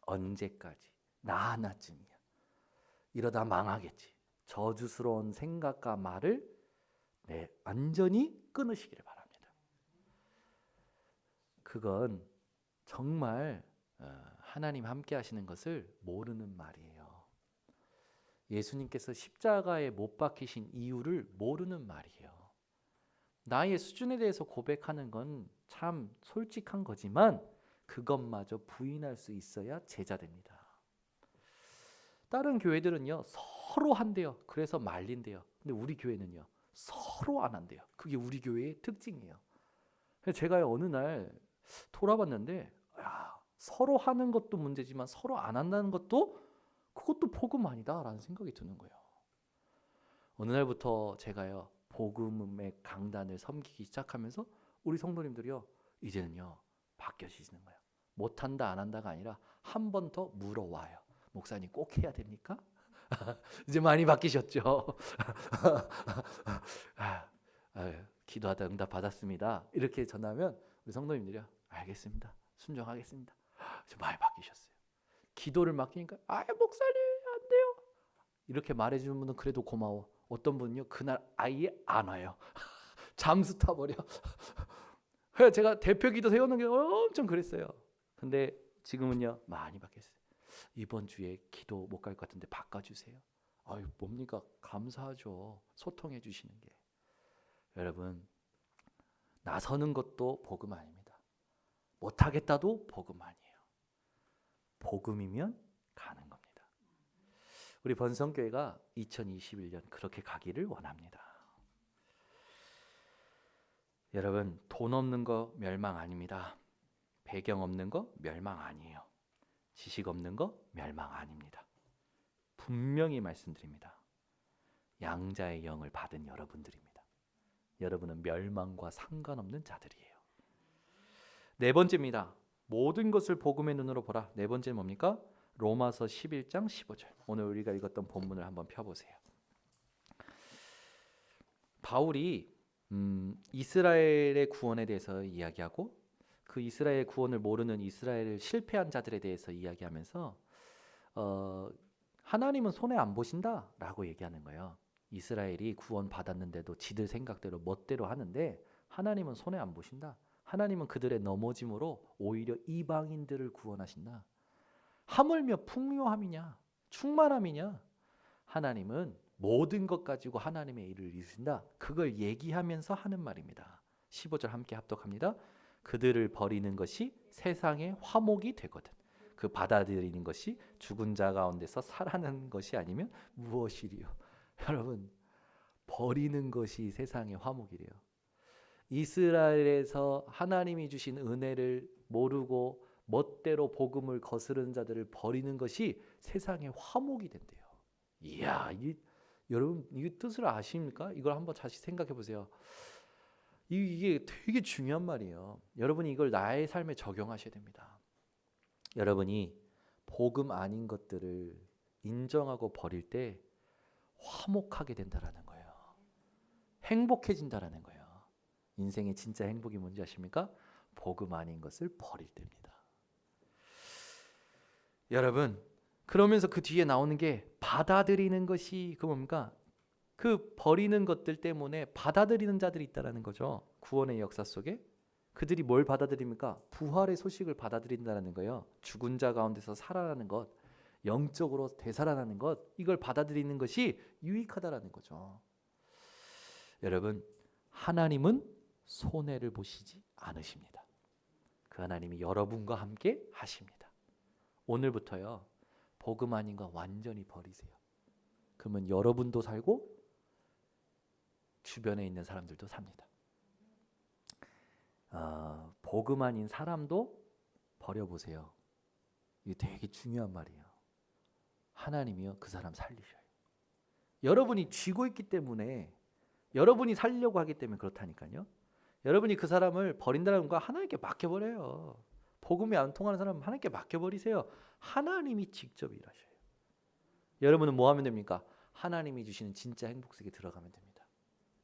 [SPEAKER 1] 언제까지? 나 하나쯤이야. 이러다 망하겠지. 저주스러운 생각과 말을 완전히 끊으시기를 바랍니다. 그건 정말 하나님 함께 하시는 것을 모르는 말이에요. 예수님께서 십자가에 못 박히신 이유를 모르는 말이에요. 나의 수준에 대해서 고백하는 건 참 솔직한 거지만 그것마저 부인할 수 있어야 제자 됩니다. 다른 교회들은요 서로 한대요. 그래서 말린대요. 근데 우리 교회는요 서로 안 한대요. 그게 우리 교회의 특징이에요. 그래서 제가 어느 날 돌아봤는데 서로 하는 것도 문제지만 서로 안 한다는 것도 그것도 복음 아니다라는 생각이 드는 거예요. 어느 날부터 제가요 복음의 강단을 섬기기 시작하면서 우리 성도님들이요 이제는요 바뀌어지시는 거예요. 못한다 안 한다가 아니라 한 번 더 물어와요. 목사님 꼭 해야 됩니까? 이제 많이 바뀌셨죠. 기도하다 응답 받았습니다. 이렇게 전하면 우리 성도님들이요 알겠습니다. 순종하겠습니다. 이제 많이 바뀌셨어요. 기도를 맡기니까 목사님 안 돼요. 이렇게 말해주는 분은 그래도 고마워. 어떤 분은요 그날 아예 안 와요. 잠수 타버려. 제가 대표 기도 세우는 게 엄청 그랬어요. 근데 지금은요 많이 바뀌었어요. 이번 주에 기도 못 갈 것 같은데 바꿔주세요. 뭡니까? 감사하죠. 소통해 주시는 게. 여러분 나서는 것도 복음 아닙니다. 못하겠다도 복음 아니에요. 복음이면 가는 겁니다. 우리 번성교회가 2021년 그렇게 가기를 원합니다. 여러분 돈 없는 거 멸망 아닙니다. 배경 없는 거 멸망 아니에요. 지식 없는 거 멸망 아닙니다. 분명히 말씀드립니다. 양자의 영을 받은 여러분들입니다. 여러분은 멸망과 상관없는 자들이에요. 네 번째입니다. 모든 것을 복음의 눈으로 보라. 네 번째는 뭡니까? 로마서 11장 15절. 오늘 우리가 읽었던 본문을 한번 펴보세요. 바울이 이스라엘의 구원에 대해서 이야기하고 그 이스라엘 구원을 모르는 이스라엘을 실패한 자들에 대해서 이야기하면서 하나님은 손해 안 보신다라고 얘기하는 거예요. 이스라엘이 구원 받았는데도 지들 생각대로 멋대로 하는데 하나님은 손해 안 보신다. 하나님은 그들의 넘어짐으로 오히려 이방인들을 구원하신다. 하물며 풍요함이냐 충만함이냐 하나님은 모든 것 가지고 하나님의 일을 이루신다. 그걸 얘기하면서 하는 말입니다. 15절 함께 합독합니다. 그들을 버리는 것이 세상의 화목이 되거든. 그 받아들이는 것이 죽은 자 가운데서 살아나는 것이 아니면 무엇이리요? 여러분 버리는 것이 세상의 화목이래요. 이스라엘에서 하나님이 주신 은혜를 모르고 멋대로 복음을 거스르는 자들을 버리는 것이 세상의 화목이 된대요. 이야, 여러분 이 뜻을 아십니까? 이걸 한번 다시 생각해 보세요. 이게 되게 중요한 말이에요. 여러분이 이걸 나의 삶에 적용하셔야 됩니다. 여러분이 복음 아닌 것들을 인정하고 버릴 때 화목하게 된다라는 거예요. 행복해진다라는 거예요. 인생의 진짜 행복이 뭔지 아십니까? 복음 아닌 것을 버릴 때입니다. 여러분 그러면서 그 뒤에 나오는 게 받아들이는 것이 그 뭡니까? 그 버리는 것들 때문에 받아들이는 자들이 있다라는 거죠. 구원의 역사 속에 그들이 뭘 받아들입니까? 부활의 소식을 받아들인다는 거예요. 죽은 자 가운데서 살아나는 것, 영적으로 되살아나는 것, 이걸 받아들이는 것이 유익하다라는 거죠. 여러분 하나님은 손해를 보시지 않으십니다. 그 하나님이 여러분과 함께 하십니다. 오늘부터요 복음 아닌 거 완전히 버리세요. 그러면 여러분도 살고 주변에 있는 사람들도 삽니다. 복음 아닌 사람도 버려보세요. 이게 되게 중요한 말이에요. 하나님이요 그 사람 살리셔요. 여러분이 쥐고 있기 때문에 여러분이 살려고 하기 때문에 그렇다니까요. 여러분이 그 사람을 버린다는 건 하나님께 맡겨버려요. 복음이 안 통하는 사람은 하나님께 맡겨버리세요. 하나님이 직접 일하셔요. 여러분은 뭐 하면 됩니까? 하나님이 주시는 진짜 행복 속에 들어가면 됩니다.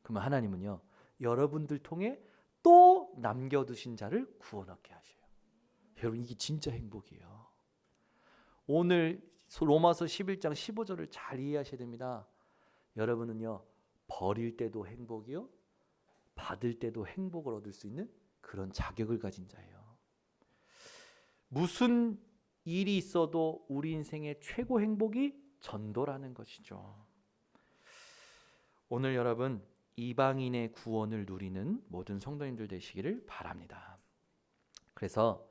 [SPEAKER 1] 그러면 하나님은요 여러분들 통해 또 남겨두신 자를 구원 얻게 하셔요. 여러분 이게 진짜 행복이에요. 오늘 로마서 11장 15절을 잘 이해하셔야 됩니다. 여러분은요 버릴 때도 행복이요 받을 때도 행복을 얻을 수 있는 그런 자격을 가진 자예요. 무슨 일이 있어도 우리 인생의 최고 행복이 전도라는 것이죠. 오늘 여러분 이방인의 구원을 누리는 모든 성도님들 되시기를 바랍니다. 그래서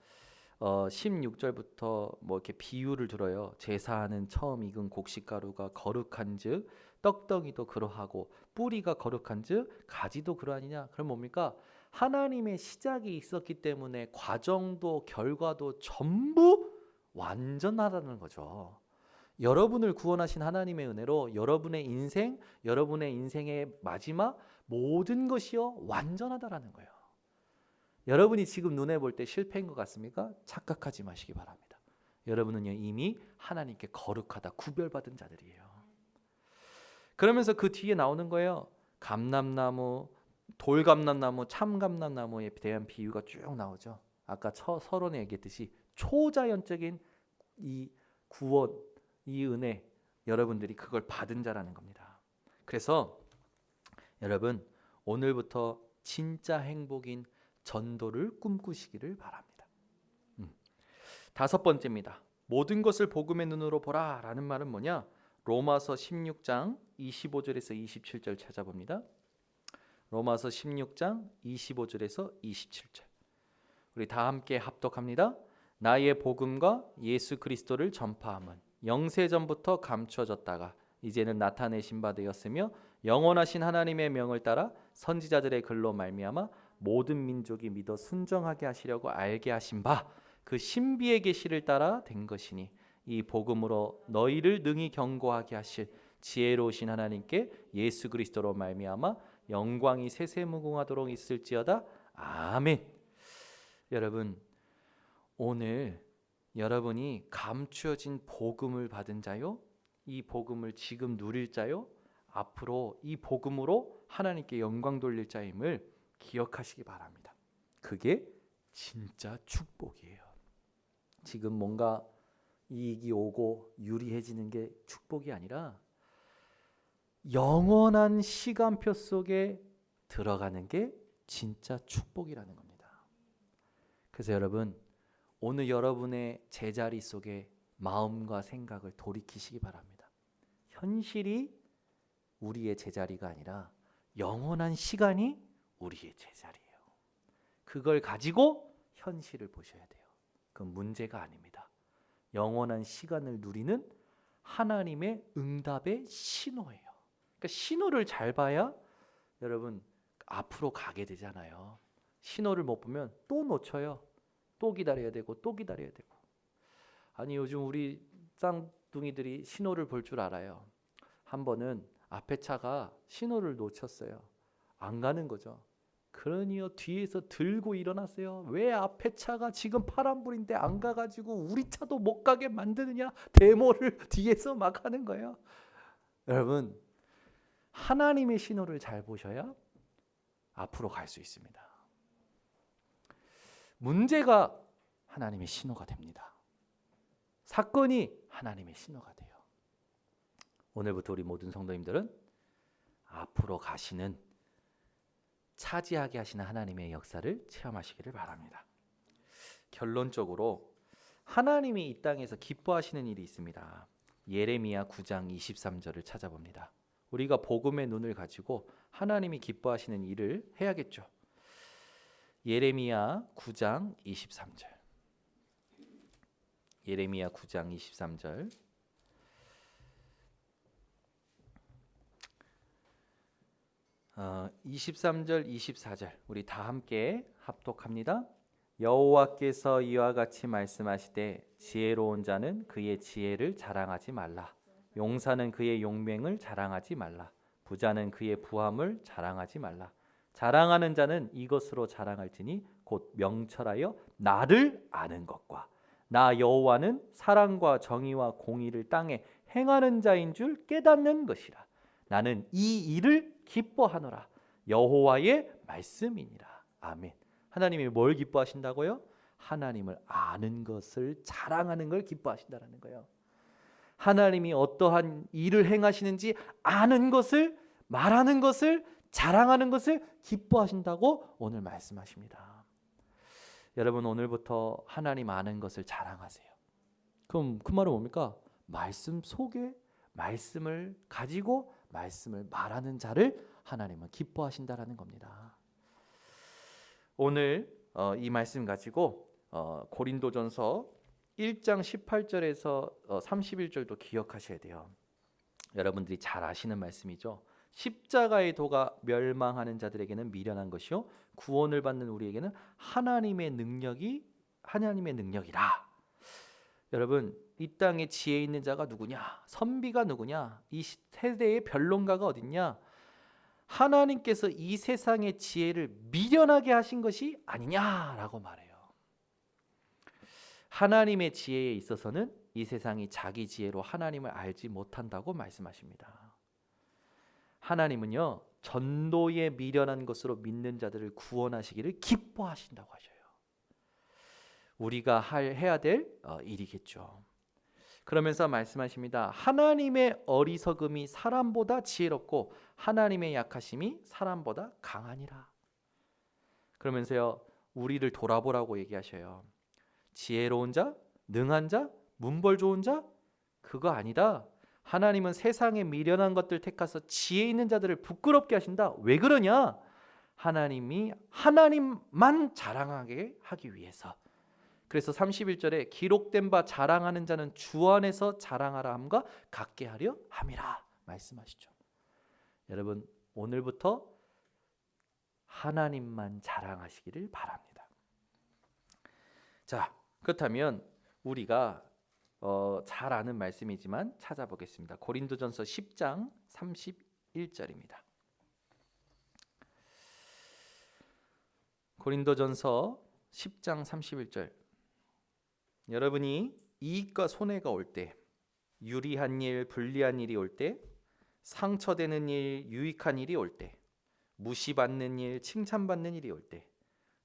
[SPEAKER 1] 16절부터 뭐 이렇게 비유를 들어요. 제사하는 처음 익은 곡식가루가 거룩한즉 떡덩이도 그러하고 뿌리가 거룩한즉 가지도 그러하니냐. 그럼 뭡니까? 하나님의 시작이 있었기 때문에 과정도 결과도 전부 완전하다는 거죠. 여러분을 구원하신 하나님의 은혜로 여러분의 인생의 마지막 모든 것이요 완전하다라는 거예요. 여러분이 지금 눈에 볼 때 실패인 것 같습니까? 착각하지 마시기 바랍니다. 여러분은 이미 하나님께 거룩하다 구별받은 자들이에요. 그러면서 그 뒤에 나오는 거예요. 감람나무, 돌감람나무, 참감람나무에 대한 비유가 쭉 나오죠. 아까 서론에 얘기했듯이 초자연적인 이 구원, 이 은혜, 여러분들이 그걸 받은 자라는 겁니다. 그래서 여러분 오늘부터 진짜 행복인 전도를 꿈꾸시기를 바랍니다. 다섯 번째입니다. 모든 것을 복음의 눈으로 보라 라는 말은 뭐냐? 로마서 16장 25절에서 27절 찾아봅니다. 로마서 16장 25절에서 27절. 우리 다 함께 합독합니다. 나의 복음과 예수 그리스도를 전파함은 영세전부터 감추어졌다가 이제는 나타내신 바 되었으며 영원하신 하나님의 명을 따라 선지자들의 글로 말미암아 모든 민족이 믿어 순종하게 하시려고 알게 하신 바 그 신비의 계시를 따라 된 것이니 이 복음으로 너희를 능히 경고하게 하실 지혜로우신 하나님께 예수 그리스도로 말미암아 영광이 세세무궁하도록 있을지어다. 아멘. 여러분 오늘 여러분이 감추어진 복음을 받은 자요, 이 복음을 지금 누릴 자요, 앞으로 이 복음으로 하나님께 영광 돌릴 자임을 기억하시기 바랍니다. 그게 진짜 축복이에요. 지금 뭔가 이익이 오고 유리해지는 게 축복이 아니라 영원한 시간표 속에 들어가는 게 진짜 축복이라는 겁니다. 그래서 여러분 오늘 여러분의 제자리 속에 마음과 생각을 돌이키시기 바랍니다. 현실이 우리의 제자리가 아니라 영원한 시간이 우리의 제자리예요. 그걸 가지고 현실을 보셔야 돼요. 그건 문제가 아닙니다. 영원한 시간을 누리는 하나님의 응답의 신호예요. 그러니까 신호를 잘 봐야 여러분 앞으로 가게 되잖아요. 신호를 못 보면 또 놓쳐요. 또 기다려야 되고 또 기다려야 되고. 아니 요즘 우리 쌍둥이들이 신호를 볼 줄 알아요. 한 번은 앞에 차가 신호를 놓쳤어요. 안 가는 거죠. 그러니요 뒤에서 들고 일어났어요. 왜 앞에 차가 지금 파란불인데 안 가가지고 우리 차도 못 가게 만드느냐. 데모를 뒤에서 막 하는 거예요. 여러분 하나님의 신호를 잘 보셔야 앞으로 갈 수 있습니다. 문제가 하나님의 신호가 됩니다. 사건이 하나님의 신호가 돼요. 오늘부터 우리 모든 성도님들은 앞으로 가시는 차지하게 하시는 하나님의 역사를 체험하시기를 바랍니다. 결론적으로 하나님이 이 땅에서 기뻐하시는 일이 있습니다. 예레미야 9장 23절을 찾아봅니다. 우리가 복음의 눈을 가지고 하나님이 기뻐하시는 일을 해야겠죠. 예레미야 9장 23절. 예레미야 9장 23절. 23절 24절 우리 다 함께 합독합니다. 여호와께서 이와 같이 말씀하시되 지혜로운 자는 그의 지혜를 자랑하지 말라. 용사는 그의 용맹을 자랑하지 말라. 부자는 그의 부함을 자랑하지 말라. 자랑하는 자는 이것으로 자랑할지니 곧 명철하여 나를 아는 것과 나 여호와는 사랑과 정의와 공의를 땅에 행하는 자인 줄 깨닫는 것이라. 나는 이 일을 기뻐하노라. 여호와의 말씀이니라. 아멘. 하나님이 뭘 기뻐하신다고요? 하나님을 아는 것을 자랑하는 걸 기뻐하신다라는 거예요. 하나님이 어떠한 일을 행하시는지 아는 것을, 말하는 것을, 자랑하는 것을 기뻐하신다고 오늘 말씀하십니다. 여러분 오늘부터 하나님 아는 것을 자랑하세요. 그럼 그 말은 뭡니까? 말씀 속에 말씀을 가지고 말씀을 말하는 자를 하나님은 기뻐하신다라는 겁니다. 오늘 이 말씀 가지고 고린도전서 1장 18절에서 31절도 기억하셔야 돼요. 여러분들이 잘 아시는 말씀이죠. 십자가의 도가 멸망하는 자들에게는 미련한 것이요 구원을 받는 우리에게는 하나님의 능력이라. 여러분, 이 땅에 지혜 있는 자가 누구냐? 선비가 누구냐? 이 세대의 변론가가 어딨냐? 하나님께서 이 세상의 지혜를 미련하게 하신 것이 아니냐라고 말해요. 하나님의 지혜에 있어서는 이 세상이 자기 지혜로 하나님을 알지 못한다고 말씀하십니다. 하나님은요, 전도에 미련한 것으로 믿는 자들을 구원하시기를 기뻐하신다고 하셔요. 우리가 해야 될 일이겠죠. 그러면서 말씀하십니다. 하나님의 어리석음이 사람보다 지혜롭고 하나님의 약하심이 사람보다 강하니라. 그러면서요, 우리를 돌아보라고 얘기하셔요. 지혜로운 자, 능한 자, 문벌 좋은 자, 그거 아니다. 하나님은 세상에 미련한 것들 택하서 지혜 있는 자들을 부끄럽게 하신다. 왜 그러냐? 하나님이 하나님만 자랑하게 하기 위해서. 그래서 31절에 기록된 바 자랑하는 자는 주 안에서 자랑하라 함과 같게 하려 함이라 말씀하시죠. 여러분, 오늘부터 하나님만 자랑하시기를 바랍니다. 자, 그렇다면 우리가 잘 아는 말씀이지만 찾아보겠습니다. 고린도전서 10장 31절입니다. 고린도전서 10장 31절. 여러분이 이익과 손해가 올 때, 유리한 일, 불리한 일이 올 때, 상처되는 일, 유익한 일이 올 때, 무시받는 일, 칭찬받는 일이 올 때,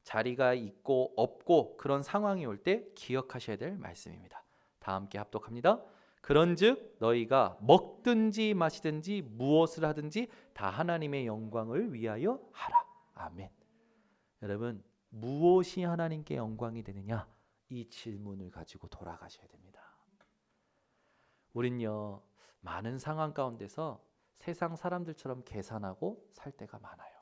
[SPEAKER 1] 자리가 있고 없고 그런 상황이 올 때 기억하셔야 될 말씀입니다. 다 함께 합독합니다. 그런즉 너희가 먹든지 마시든지 무엇을 하든지 다 하나님의 영광을 위하여 하라. 아멘. 여러분, 무엇이 하나님께 영광이 되느냐? 이 질문을 가지고 돌아가셔야 됩니다. 우린요, 많은 상황 가운데서 세상 사람들처럼 계산하고 살 때가 많아요.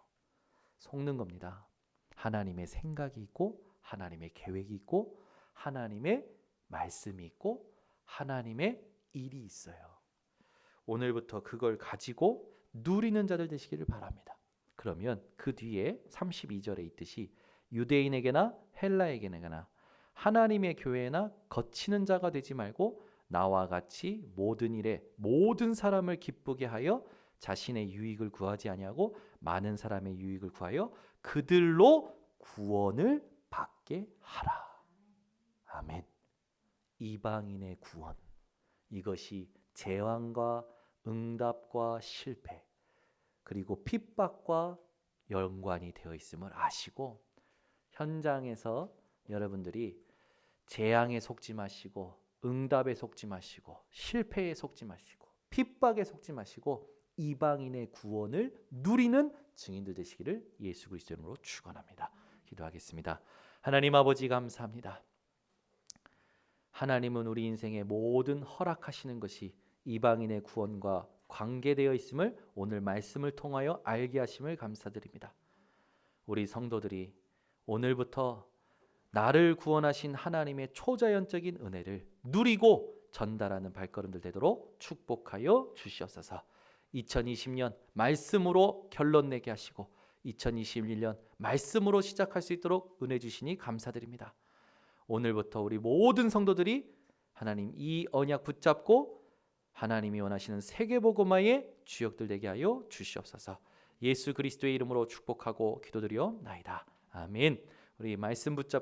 [SPEAKER 1] 속는 겁니다. 하나님의 생각이 있고 하나님의 계획이 있고 하나님의 말씀이 있고 하나님의 일이 있어요. 오늘부터 그걸 가지고 누리는 자들 되시기를 바랍니다. 그러면 그 뒤에 32절에 있듯이 유대인에게나 헬라에게나 하나님의 교회나 거치는 자가 되지 말고 나와 같이 모든 일에 모든 사람을 기쁘게 하여 자신의 유익을 구하지 아니하고 많은 사람의 유익을 구하여 그들로 구원을 받게 하라. 아멘. 이방인의 구원, 이것이 재앙과 응답과 실패 그리고 핍박과 연관이 되어 있음을 아시고 현장에서 여러분들이 재앙에 속지 마시고 응답에 속지 마시고 실패에 속지 마시고 핍박에 속지 마시고 이방인의 구원을 누리는 증인들 되시기를 예수 그리스도 이름으로 축원합니다. 기도하겠습니다. 하나님 아버지 감사합니다. 하나님은 우리 인생의 모든 허락하시는 것이 이방인의 구원과 관계되어 있음을 오늘 말씀을 통하여 알게 하심을 감사드립니다. 우리 성도들이 오늘부터 나를 구원하신 하나님의 초자연적인 은혜를 누리고 전달하는 발걸음들 되도록 축복하여 주시옵소서. 2020년 말씀으로 결론 내게 하시고 2021년 말씀으로 시작할 수 있도록 은혜 주시니 감사드립니다. 오늘부터 우리 모든 성도들이 하나님 이 언약 붙잡고 하나님이 원하시는 세계복음화의 주역들 되게 하여 주시옵소서. 예수 그리스도의 이름으로 축복하고 기도드리옵나이다. 아멘. 우리 말씀 붙잡고